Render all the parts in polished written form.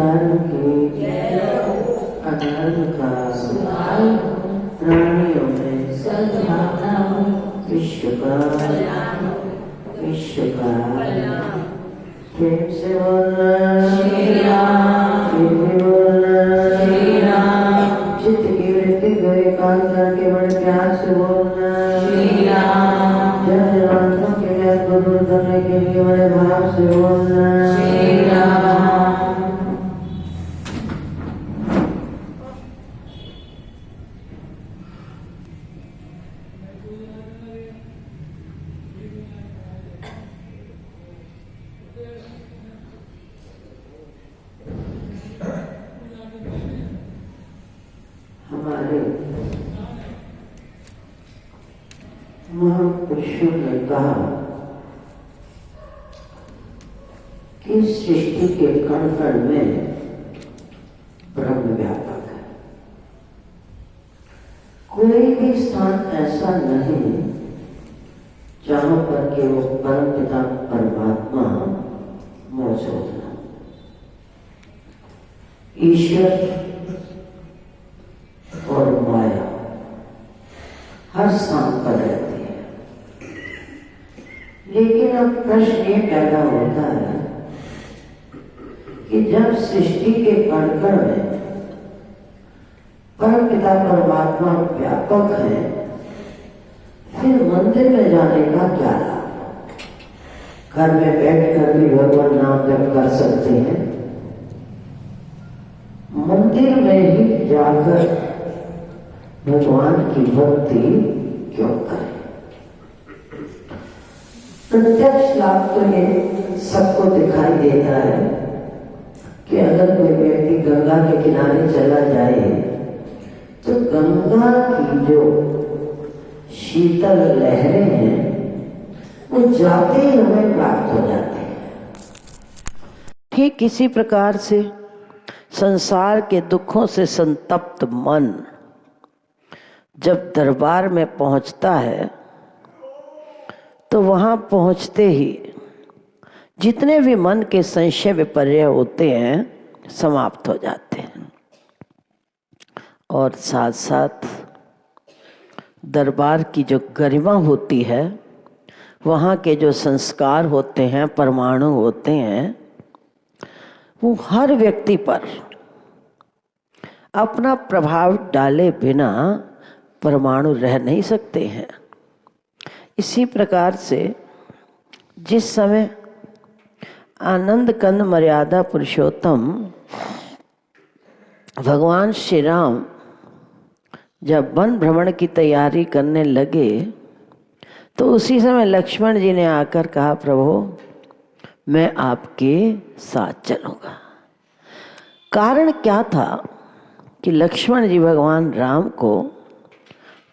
धर्म की अधर्म का प्राणियों में सद्भावना विश्व का प्रेम से बोलना श्री राम, चित्त की वृत्ति को एकाग्र करके बड़े प्यार से बोलना श्री राम, जन्मांतों के व्यर्थ को दूर करने के लिए बड़े भाव से बोलना श्री राम। हमारे महापुरुषों ने कहा कि सृष्टि के कण कण में ब्रह्म व्यापक है। कोई भी स्थान ऐसा नहीं जहां पर कि वो परम पिता परमात्मा मौजूद है। ईश्वर और माया हर स्थान पर रहती है, लेकिन अब प्रश्न ये पैदा होता है कि जब सृष्टि के कण कण में परम पिता परमात्मा व्यापक है, फिर मंदिर में जाने का क्या लाभ? घर में बैठकर भी भगवान नाम जप कर सकते हैं, मंदिर में ही जाकर भगवान की भक्ति क्यों करें? प्रत्यक्ष लाभ तो ये सबको दिखाई देता है कि अगर कोई व्यक्ति गंगा के किनारे चला जाए तो गंगा की जो शीतल लहरें हैं वो जाते ही हमें प्राप्त हो जाते हैं। ठीक किसी प्रकार से संसार के दुखों से संतप्त मन जब दरबार में पहुंचता है तो वहां पहुंचते ही जितने भी मन के संशय विपर्य होते हैं समाप्त हो जाते हैं, और साथ साथ दरबार की जो गरिमा होती है, वहाँ के जो संस्कार होते हैं, परमाणु होते हैं, वो हर व्यक्ति पर अपना प्रभाव डाले बिना परमाणु रह नहीं सकते हैं। इसी प्रकार से जिस समय आनंद कंद मर्यादा पुरुषोत्तम भगवान श्री राम जब वन भ्रमण की तैयारी करने लगे तो उसी समय लक्ष्मण जी ने आकर कहा, प्रभु मैं आपके साथ चलूँगा। कारण क्या था कि लक्ष्मण जी भगवान राम को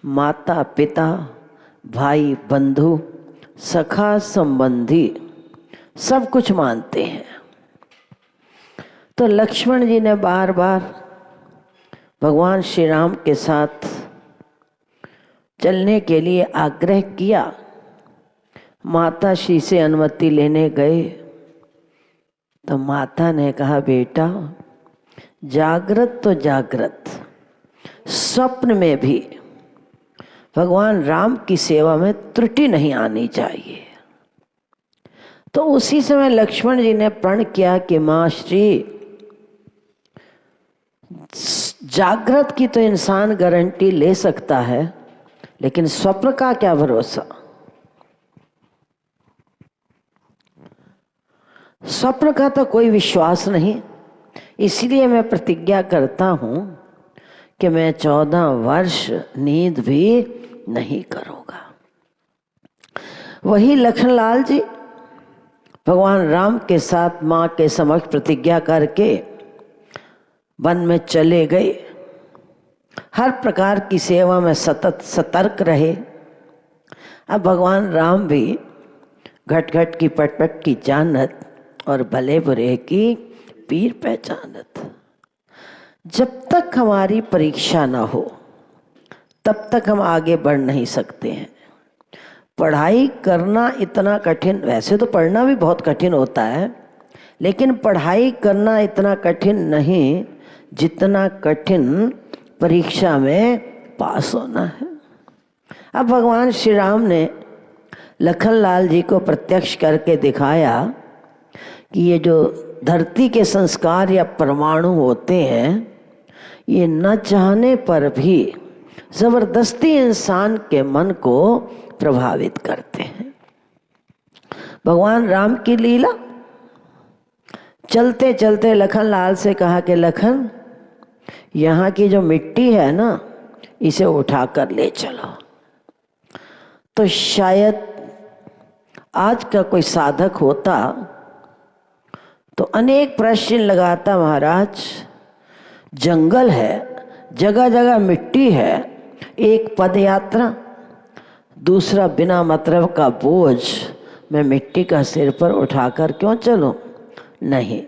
माता पिता भाई बंधु सखा संबंधी सब कुछ मानते हैं। तो लक्ष्मण जी ने बार बार भगवान श्री राम के साथ चलने के लिए आग्रह किया। माता श्री से अनुमति लेने गए तो माता ने कहा, बेटा जागृत तो जागृत, स्वप्न में भी भगवान राम की सेवा में त्रुटि नहीं आनी चाहिए। तो उसी समय लक्ष्मण जी ने प्रण किया कि माँ श्री, जागृत की तो इंसान गारंटी ले सकता है, लेकिन स्वप्न का क्या भरोसा? स्वप्न का तो कोई विश्वास नहीं। इसलिए मैं प्रतिज्ञा करता हूं कि मैं 14 वर्ष नींद भी नहीं करूंगा। वही लखनलाल जी भगवान राम के साथ माँ के समक्ष प्रतिज्ञा करके वन में चले गए। हर प्रकार की सेवा में सतत सतर्क रहे। अब भगवान राम भी घट घट की पट पट की जानत और भले बुरे की पीर पहचानत। जब तक हमारी परीक्षा ना हो तब तक हम आगे बढ़ नहीं सकते हैं। पढ़ाई करना इतना कठिन, वैसे तो पढ़ना भी बहुत कठिन होता है, लेकिन पढ़ाई करना इतना कठिन नहीं जितना कठिन परीक्षा में पास होना है। अब भगवान श्री राम ने लखनलाल जी को प्रत्यक्ष करके दिखाया कि ये जो धरती के संस्कार या परमाणु होते हैं ये न चाहने पर भी जबरदस्ती इंसान के मन को प्रभावित करते हैं। भगवान राम की लीला, चलते चलते लखनलाल से कहा कि लखन, यहाँ की जो मिट्टी है ना इसे उठाकर ले चलो। तो शायद आज का कोई साधक होता तो अनेक प्रश्न लगाता, महाराज जंगल है, जगह जगह मिट्टी है, एक पदयात्रा, दूसरा बिना मतलब का बोझ मैं मिट्टी का सिर पर उठाकर क्यों चलूं? नहीं,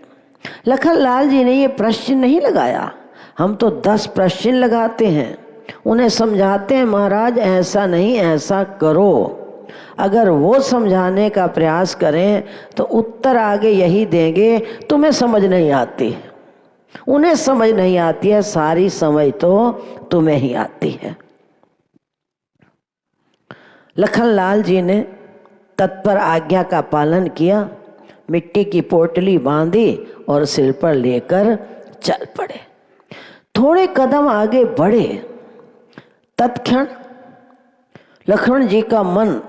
लखनलाल जी ने ये प्रश्न नहीं लगाया। हम तो 10 प्रश्न लगाते हैं, उन्हें समझाते हैं महाराज ऐसा नहीं ऐसा करो। अगर वो समझाने का प्रयास करें तो उत्तर आगे यही देंगे, तुम्हें समझ नहीं आती, उन्हें समझ नहीं आती है, सारी समझ तो तुम्हें ही आती है। लखनलाल जी ने तत्पर आज्ञा का पालन किया, मिट्टी की पोटली बांधी और सिर पर लेकर चल पड़े। थोड़े कदम आगे बढ़े, तत्क्षण लक्ष्मण जी का मन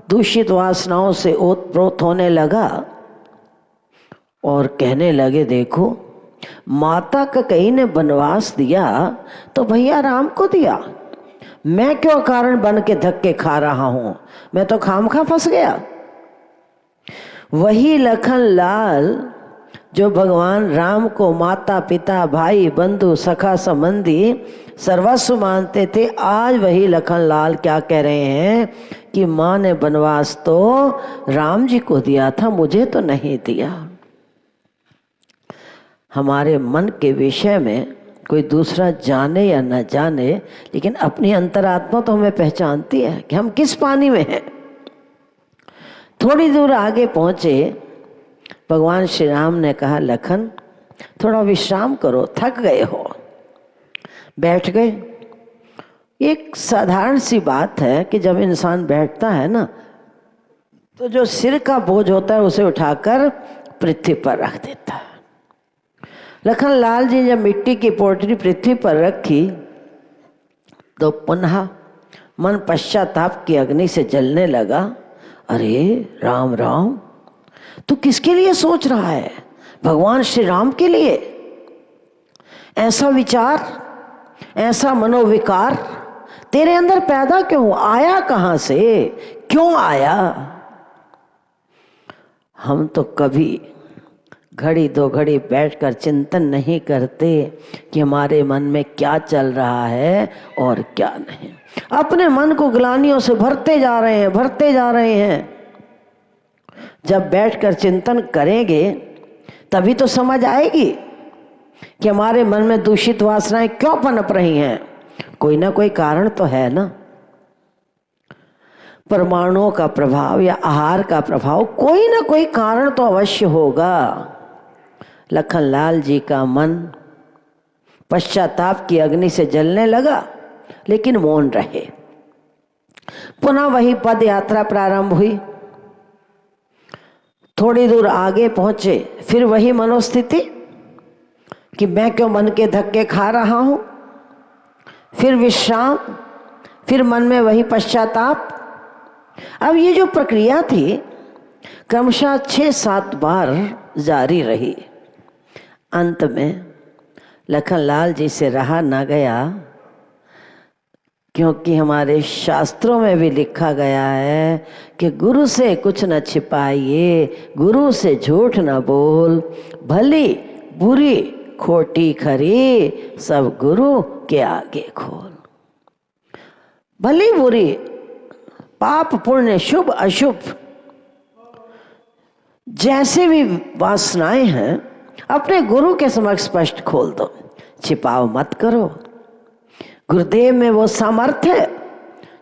दूषित वासनाओं से ओतप्रोत होने लगा और कहने लगे, देखो माता का कहीं ने वनवास दिया तो भैया राम को दिया, मैं क्यों कारण बन के धक्के खा रहा हूं? मैं तो खामखा फंस गया। वही लखनलाल जो भगवान राम को माता पिता भाई बंधु सखा संबंधी सर्वस्व मानते थे, आज वही लखनलाल क्या कह रहे हैं कि माँ ने वनवास तो राम जी को दिया था, मुझे तो नहीं दिया। हमारे मन के विषय में कोई दूसरा जाने या न जाने, लेकिन अपनी अंतरात्मा तो हमें पहचानती है कि हम किस पानी में हैं। थोड़ी दूर आगे पहुंचे, भगवान श्री राम ने कहा, लखन थोड़ा विश्राम करो, थक गए हो। बैठ गए। एक साधारण सी बात है कि जब इंसान बैठता है ना तो जो सिर का बोझ होता है उसे उठाकर पृथ्वी पर रख देता है। लखनलाल जी जब मिट्टी की पोटली पृथ्वी पर रखी तो पुनः मन पश्चाताप की अग्नि से जलने लगा। अरे राम राम, तू किसके लिए सोच रहा है? भगवान श्री राम के लिए? ऐसा विचार, ऐसा मनोविकार तेरे अंदर पैदा क्यों आया? कहां से, क्यों आया? हम तो कभी घड़ी दो घड़ी बैठकर चिंतन नहीं करते कि हमारे मन में क्या चल रहा है और क्या नहीं। अपने मन को ग्लानियों से भरते जा रहे हैं, भरते जा रहे हैं। जब बैठकर चिंतन करेंगे तभी तो समझ आएगी कि हमारे मन में दूषित वासनाएं क्यों पनप रही हैं। कोई ना कोई कारण तो है ना। परमाणुओं का प्रभाव या आहार का प्रभाव, कोई ना कोई कारण तो अवश्य होगा। लखनलाल जी का मन पश्चाताप की अग्नि से जलने लगा, लेकिन मौन रहे। पुनः वही पद यात्रा प्रारंभ हुई। थोड़ी दूर आगे पहुंचे, फिर वही मनोस्थिति कि मैं क्यों मन के धक्के खा रहा हूं। फिर विश्राम, फिर मन में वही पश्चाताप। अब ये जो प्रक्रिया थी क्रमशः 6-7 बार जारी रही। अंत में लखनलाल जी से रहा न गया, क्योंकि हमारे शास्त्रों में भी लिखा गया है कि गुरु से कुछ न छिपाइए, गुरु से झूठ न बोल, भली बुरी खोटी खरी सब गुरु के आगे खोल। भली बुरी, पाप पुण्य, शुभ अशुभ, जैसे भी वासनाएं हैं अपने गुरु के समक्ष स्पष्ट खोल दो, छिपाओ मत करो। गुरुदेव में वो सामर्थ्य है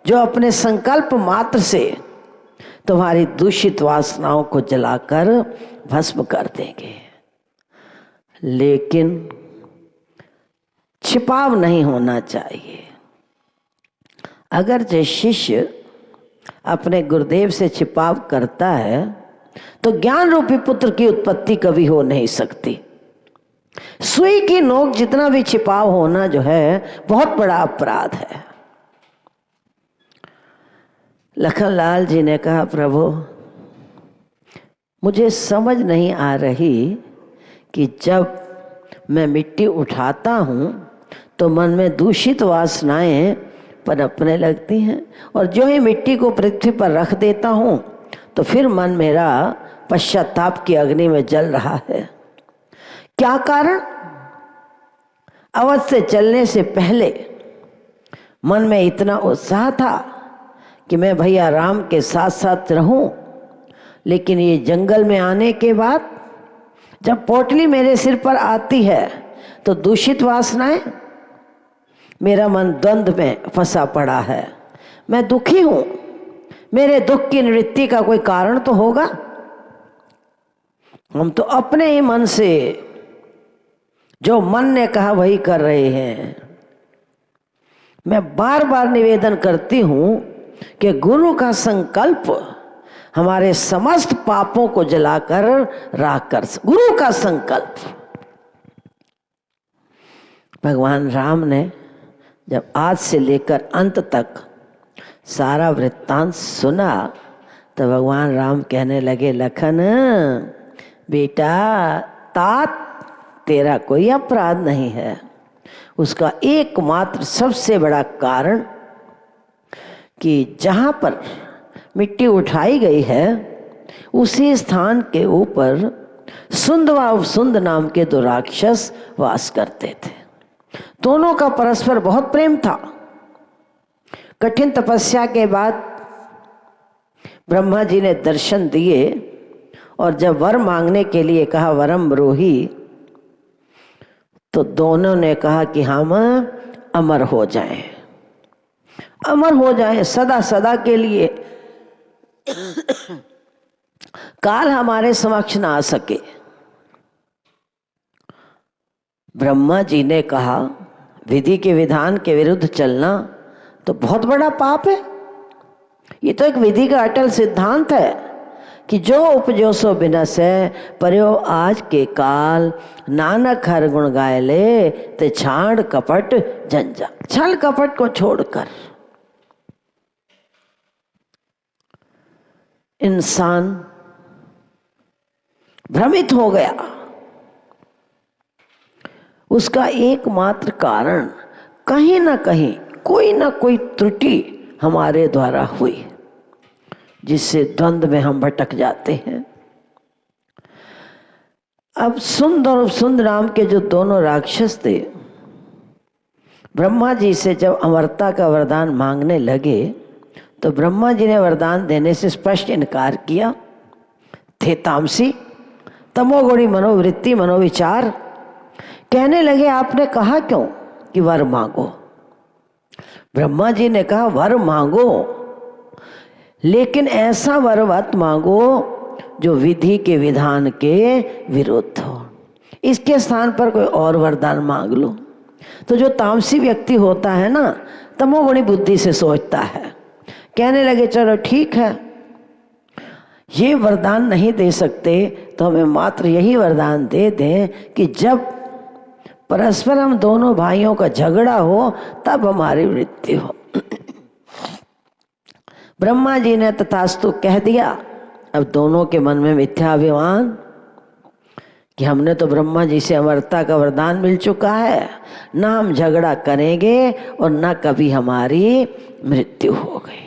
जो अपने संकल्प मात्र से तुम्हारी दूषित वासनाओं को जलाकर भस्म कर देंगे। लेकिन छिपाव नहीं होना चाहिए। अगर जो शिष्य अपने गुरुदेव से छिपाव करता है तो ज्ञान रूपी पुत्र की उत्पत्ति कभी हो नहीं सकती। सुई की नोक जितना भी छिपाव होना जो है बहुत बड़ा अपराध है। लखनलाल जी ने कहा, प्रभु मुझे समझ नहीं आ रही कि जब मैं मिट्टी उठाता हूँ तो मन में दूषित वासनाएं पनपने लगती हैं, और जो ही मिट्टी को पृथ्वी पर रख देता हूँ तो फिर मन मेरा पश्चाताप की अग्नि में जल रहा है। क्या कारण? अवध से चलने से पहले मन में इतना उत्साह था कि मैं भैया राम के साथ साथ रहूं, लेकिन ये जंगल में आने के बाद जब पोटली मेरे सिर पर आती है तो दूषित वासनाएं, मेरा मन द्वंद्व में फंसा पड़ा है। मैं दुखी हूं, मेरे दुख की निवृत्ति का कोई कारण तो होगा। हम तो अपने ही मन से जो मन ने कहा वही कर रहे हैं। मैं बार बार निवेदन करती हूं कि गुरु का संकल्प हमारे समस्त पापों को जलाकर राख कर, गुरु का संकल्प। भगवान राम ने जब आज से लेकर अंत तक सारा वृत्तांत सुना तो भगवान राम कहने लगे, लखन बेटा, तात तेरा कोई अपराध नहीं है। उसका एकमात्र सबसे बड़ा कारण कि जहाँ पर मिट्टी उठाई गई है उसी स्थान के ऊपर सुंद व सुंद नाम के दो राक्षस वास करते थे। दोनों का परस्पर बहुत प्रेम था। कठिन तपस्या के बाद ब्रह्मा जी ने दर्शन दिए और जब वर मांगने के लिए कहा, वरम ब्रूहि, तो दोनों ने कहा कि हम अमर हो जाएं, अमर हो जाएं सदा सदा के लिए, काल हमारे समक्ष ना आ सके। ब्रह्मा जी ने कहा, विधि के विधान के विरुद्ध चलना तो बहुत बड़ा पाप है। ये तो एक विधि का अटल सिद्धांत है कि जो उपजो सो बिनसै, पर्यो आज के काल, नानक हर गुण गाय ले, ते छाड़ कपट जंजा। छल कपट को छोड़कर इंसान भ्रमित हो गया। उसका एकमात्र कारण कहीं ना कहीं कोई ना कोई त्रुटि हमारे द्वारा हुई, जिससे द्वंद्व में हम भटक जाते हैं। अब सुंद और सुंद नाम के जो दोनों राक्षस थे, ब्रह्मा जी से जब अमरता का वरदान मांगने लगे तो ब्रह्मा जी ने वरदान देने से स्पष्ट इनकार किया। थे तामसी, तमोगुणी मनोवृत्ति, मनोविचार। कहने लगे, आपने कहा क्यों कि वर मांगो? ब्रह्मा जी ने कहा, वर मांगो, लेकिन ऐसा वर मत मांगो जो विधि के विधान के विरुद्ध हो। इसके स्थान पर कोई और वरदान मांग लो। तो जो तामसी व्यक्ति होता है ना, तमोगुणी बुद्धि से सोचता है। कहने लगे, चलो ठीक है, ये वरदान नहीं दे सकते तो हमें मात्र यही वरदान दे दें कि जब परस्पर हम दोनों भाइयों का झगड़ा हो तब हमारी मृत्यु हो। ब्रह्मा जी ने तथास्तु कह दिया। अब दोनों के मन में मिथ्याभिमान कि हमने तो ब्रह्मा जी से अमरता का वरदान मिल चुका है, ना हम झगड़ा करेंगे और ना कभी हमारी मृत्यु हो गई।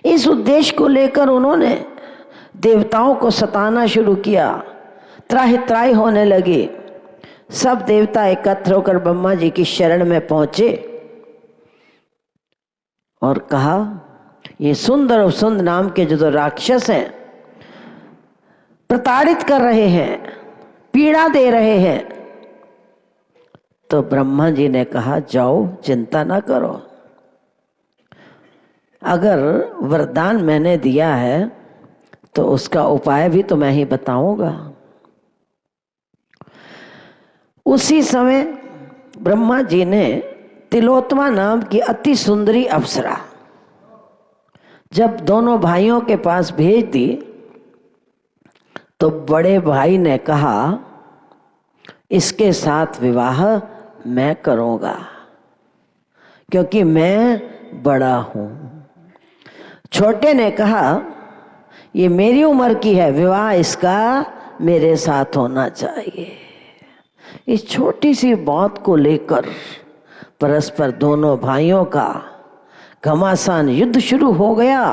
इस उद्देश्य को लेकर उन्होंने देवताओं को सताना शुरू किया। त्राहि त्राहि होने लगे। सब देवता एकत्र होकर ब्रह्मा जी की शरण में पहुंचे और कहा, ये सुंदर और सुंद नाम के जो राक्षस हैं प्रताड़ित कर रहे हैं, पीड़ा दे रहे हैं। तो ब्रह्मा जी ने कहा, जाओ, चिंता ना करो। अगर वरदान मैंने दिया है तो उसका उपाय भी तो मैं ही बताऊंगा। उसी समय ब्रह्मा जी ने तिलोत्तमा नाम की अति सुंदरी अप्सरा जब दोनों भाइयों के पास भेज दी, तो बड़े भाई ने कहा इसके साथ विवाह मैं करूंगा क्योंकि मैं बड़ा हूं। छोटे ने कहा ये मेरी उम्र की है, विवाह इसका मेरे साथ होना चाहिए। इस छोटी सी बात को लेकर परस्पर दोनों भाइयों का घमासान युद्ध शुरू हो गया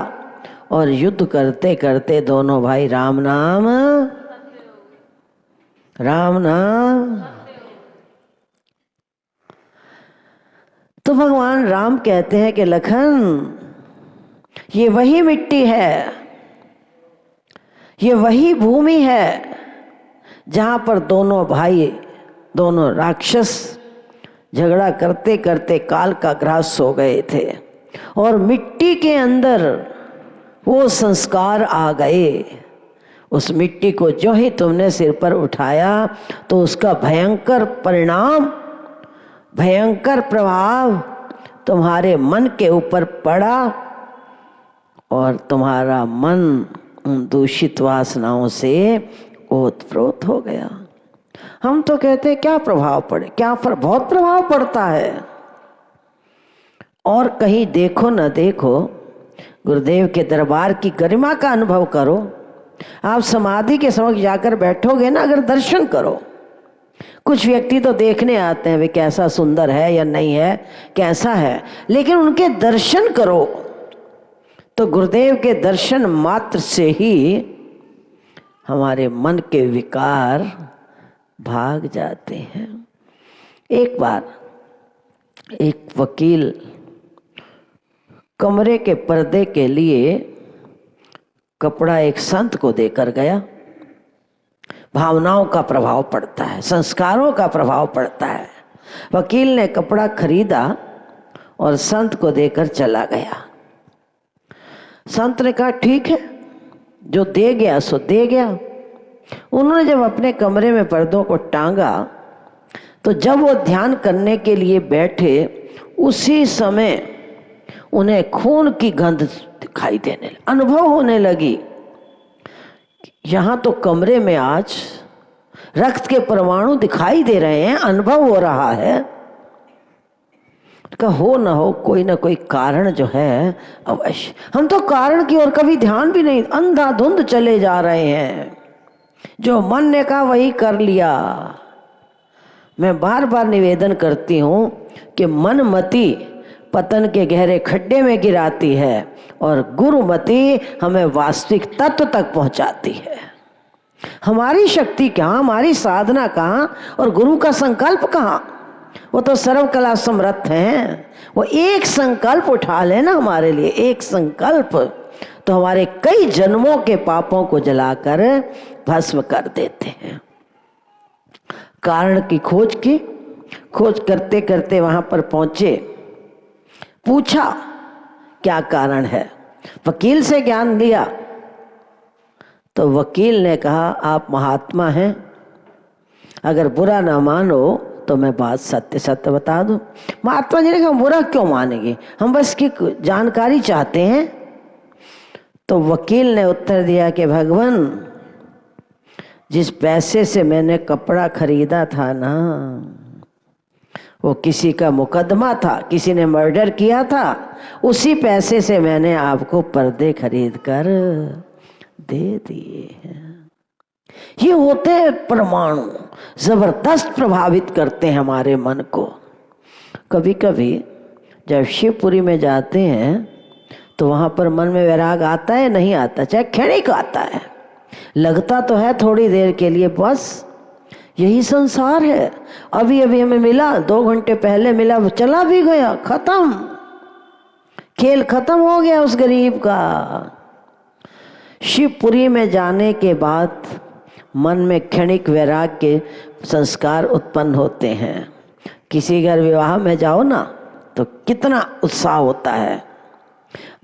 और युद्ध करते करते दोनों भाई राम नाम तो भगवान राम कहते हैं कि लखन, ये वही मिट्टी है, ये वही भूमि है जहां पर दोनों भाई, दोनों राक्षस झगड़ा करते करते काल का ग्रास हो गए थे और मिट्टी के अंदर वो संस्कार आ गए। उस मिट्टी को जो ही तुमने सिर पर उठाया तो उसका भयंकर परिणाम, भयंकर प्रभाव तुम्हारे मन के ऊपर पड़ा और तुम्हारा मन उन दूषित वासनाओं से ओतप्रोत हो गया। हम तो कहते हैं क्या प्रभाव पड़े, क्या बहुत प्रभाव पड़ता है। और कहीं देखो न देखो, गुरुदेव के दरबार की गरिमा का अनुभव करो। आप समाधि के समक्ष जाकर बैठोगे ना, अगर दर्शन करो, कुछ व्यक्ति तो देखने आते हैं वे कैसा सुंदर है या नहीं है, कैसा है, लेकिन उनके दर्शन करो तो गुरुदेव के दर्शन मात्र से ही हमारे मन के विकार भाग जाते हैं। एक बार एक वकील कमरे के पर्दे के लिए कपड़ा एक संत को देकर गया। भावनाओं का प्रभाव पड़ता है, संस्कारों का प्रभाव पड़ता है। वकील ने कपड़ा खरीदा और संत को देकर चला गया। संत ने कहा ठीक है, जो दे गया सो दे गया। उन्होंने जब अपने कमरे में पर्दों को टांगा तो जब वो ध्यान करने के लिए बैठे, उसी समय उन्हें खून की गंध दिखाई देने, अनुभव होने लगी। यहाँ तो कमरे में आज रक्त के परमाणु दिखाई दे रहे हैं, अनुभव हो रहा है। का हो न हो कोई ना कोई कारण जो है अवश्य। हम तो कारण की ओर कभी ध्यान भी नहीं, अंधाधुंध चले जा रहे हैं। जो मन ने कहा वही कर लिया। मैं बार बार निवेदन करती हूँ कि मनमति पतन के गहरे खड्डे में गिराती है और गुरुमति हमें वास्तविक तत्व तक पहुंचाती है। हमारी शक्ति कहाँ, हमारी साधना कहाँ और गुरु का संकल्प कहाँ? वो तो सर्व कला समर्थ हैं। वो एक संकल्प उठा लेना हमारे लिए, एक संकल्प तो हमारे कई जन्मों के पापों को जलाकर भस्म कर देते हैं। कारण की खोज करते करते वहां पर पहुंचे। पूछा क्या कारण है, वकील से ज्ञान लिया तो वकील ने कहा आप महात्मा हैं, अगर बुरा ना मानो तो मैं बात सत्य सत्य बता दूं। महात्मा जी ने कहा बुरा क्यों मानेंगे, हम बस की जानकारी चाहते हैं। तो वकील ने उत्तर दिया कि भगवान, जिस पैसे से मैंने कपड़ा खरीदा था ना, वो किसी का मुकदमा था, किसी ने मर्डर किया था, उसी पैसे से मैंने आपको पर्दे खरीद कर दे दिए हैं। ये होते हैं परमाणु, जबरदस्त प्रभावित करते हैं हमारे मन को। कभी कभी जब शिवपुरी में जाते हैं तो वहां पर मन में वैराग आता है, नहीं आता, चाहे क्षणिक आता है, लगता तो है थोड़ी देर के लिए, बस यही संसार है। अभी अभी हमें मिला, 2 घंटे पहले मिला, चला भी गया, खत्म, खेल खत्म हो गया उस गरीब का। शिवपुरी में जाने के बाद मन में क्षणिक वैराग के संस्कार उत्पन्न होते हैं। किसी घर विवाह में जाओ ना तो कितना उत्साह होता है,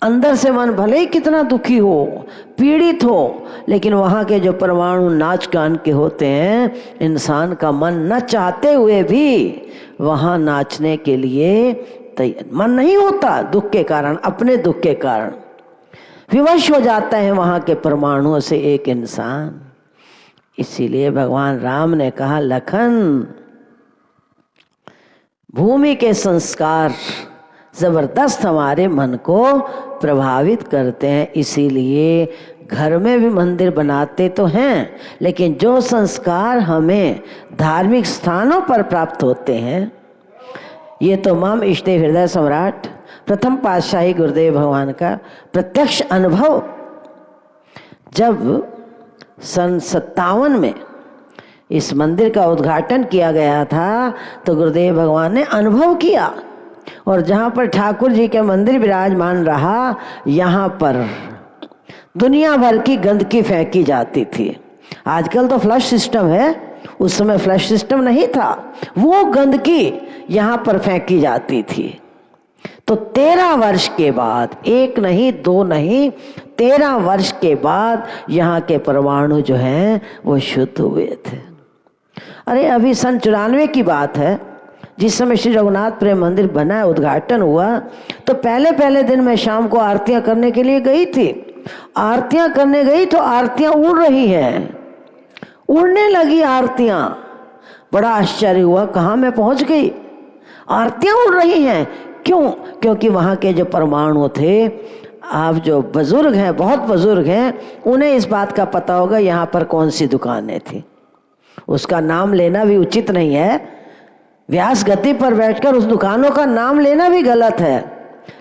अंदर से मन भले ही कितना दुखी हो, पीड़ित हो, लेकिन वहाँ के जो परमाणु नाच गान के होते हैं, इंसान का मन न चाहते हुए भी वहाँ नाचने के लिए मन नहीं होता, दुख के कारण, अपने दुख के कारण विवश हो जाता है वहाँ के परमाणुओं से एक इंसान। इसीलिए भगवान राम ने कहा, लखन भूमि के संस्कार जबरदस्त हमारे मन को प्रभावित करते हैं, इसीलिए घर में भी मंदिर बनाते तो हैं, लेकिन जो संस्कार हमें धार्मिक स्थानों पर प्राप्त होते हैं, ये तो मम इष्टदेव हृदय सम्राट प्रथम पातशाही गुरुदेव भगवान का प्रत्यक्ष अनुभव। जब सन 57 में इस मंदिर का उद्घाटन किया गया था तो गुरुदेव भगवान ने अनुभव किया, और जहाँ पर ठाकुर जी के मंदिर विराजमान रहा, यहाँ पर दुनिया भर की गंदगी फेंकी जाती थी। आजकल तो फ्लश सिस्टम है, उस समय फ्लश सिस्टम नहीं था। वो गंदगी यहाँ पर फेंकी जाती थी। तो 13 वर्ष के बाद, एक नहीं दो नहीं, 13 वर्ष के बाद यहाँ के परमाणु जो हैं वो शुद्ध हुए थे। अरे अभी सन 94 की बात है, जिस समय श्री रघुनाथ प्रेम मंदिर बना, उद्घाटन हुआ, तो पहले दिन मैं शाम को आरतियां करने के लिए गई थी। आरतियां करने गई तो आरतियां उड़ रही हैं, उड़ने लगी आरतियां। बड़ा आश्चर्य हुआ, कहाँ मैं पहुंच गई, आरतियां उड़ रही हैं। क्यों? क्योंकि वहाँ के जो परमाणु थे, आप जो बुजुर्ग हैं, बहुत बुजुर्ग हैं, उन्हें इस बात का पता होगा यहाँ पर कौन सी दुकानें थी। उसका नाम लेना भी उचित नहीं है, व्यास गद्दी पर बैठकर उस दुकानों का नाम लेना भी गलत है,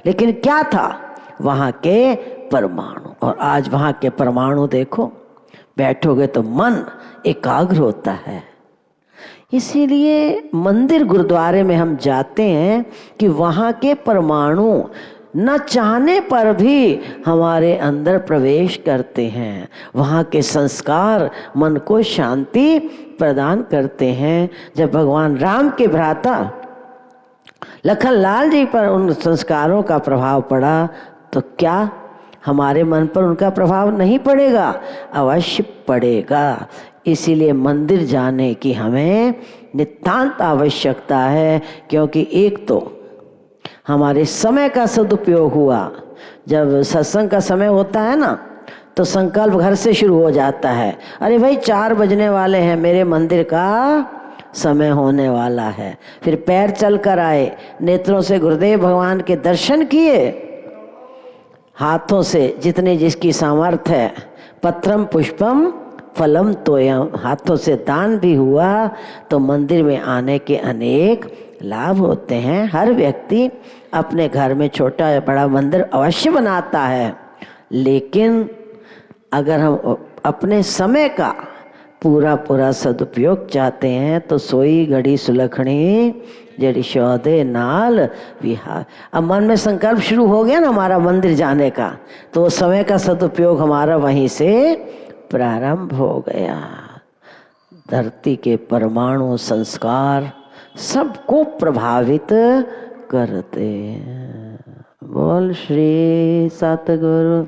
लेकिन क्या था, वहाँ के परमाणु। और आज वहाँ के परमाणु देखो, बैठोगे तो मन एकाग्र होता है। इसीलिए मंदिर गुरुद्वारे में हम जाते हैं कि वहाँ के परमाणु न चाहने पर भी हमारे अंदर प्रवेश करते हैं। वहाँ के संस्कार मन को शांति प्रदान करते हैं। जब भगवान राम के भ्राता लखन लाल जी पर उन संस्कारों का प्रभाव पड़ा, तो क्या हमारे मन पर उनका प्रभाव नहीं पड़ेगा? अवश्य पड़ेगा। इसीलिए मंदिर जाने की हमें नितांत आवश्यकता है, क्योंकि एक तो हमारे समय का सदुपयोग हुआ। जब सत्संग का समय होता है ना, तो संकल्प घर से शुरू हो जाता है। अरे भाई 4 बजने वाले हैं, मेरे मंदिर का समय होने वाला है। फिर पैर चल कर आए, नेत्रों से गुरुदेव भगवान के दर्शन किए, हाथों से जितने जिसकी सामर्थ्य है, पत्रम पुष्पम फलम तोयम, हाथों से दान भी हुआ। तो मंदिर में आने के अनेक लाभ होते हैं। हर व्यक्ति अपने घर में छोटा या बड़ा मंदिर अवश्य बनाता है, लेकिन अगर हम अपने समय का पूरा सदुपयोग चाहते हैं तो सोई घड़ी सुलखणी जड़ी सौदे नाल विहार। अब मन में संकल्प शुरू हो गया ना हमारा मंदिर जाने का, तो वो समय का सदुपयोग हमारा वहीं से प्रारंभ हो गया। धरती के परमाणु संस्कार सबको प्रभावित करते हैं। बोल श्री सतगुरु